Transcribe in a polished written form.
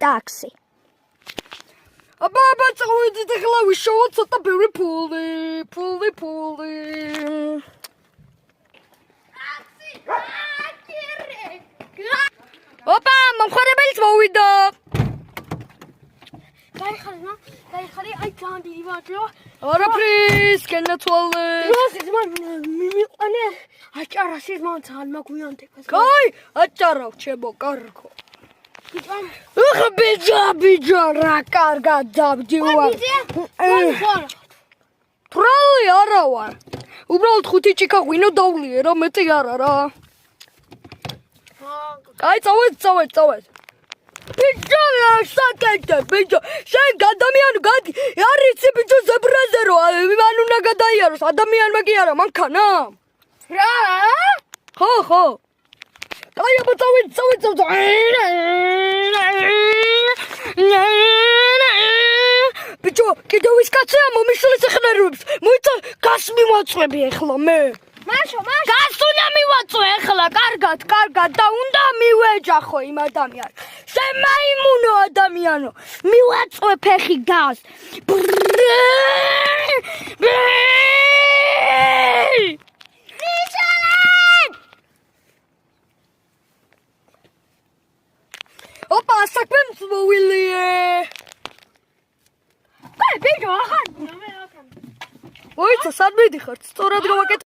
ტაქსი. აბა, წავედით ახლა ვიშოვოთ ცოტა ბევრი ფული. ოპა, მომხმარებელიც მოვიდა. გაიხარი, აი ძალიან დიდი მადლობა. არაფრის, გენაცვალე. როსის მიმიყვანე აჭარა სიზმან ძალიან მაგვიანდება. კაი, აჭარავ ჩემო კარგო. ბიჭო, ბიჭო, რა კარგად დავდივარ. თრალი არა ვარ. უბრალოდ 5 ჭიქა ღვინო დავლიე რა, მეტი არა რა. კაი, წავედ. ბიჭო, საკეთე, ბიჭო. შენ ადამიანი გადი, არიცი ბიჭო ზებრაზე რო, მან უნდა გადაიაროს, ადამიანმა კი არა, მანქანა. რა? ხო. კაი, აბა წავედ. ბიჭო, კიდევ ის კაცია მომიშლის ეხნერებს. მოიცა გას მივაწვევი ახლა მე. მაშო. გას უნდა მივაწვე ახლა, კარგად და უნდა მივეჯახო იმ ადამიანს. შემაიმუნო ადამიანო, მივაწვე ფეხი გას. ოპა, საქმე მოვილიე. ბიჭო, ახან. მოიცა, სად მიდიხართ? სწორად გავაკეთე.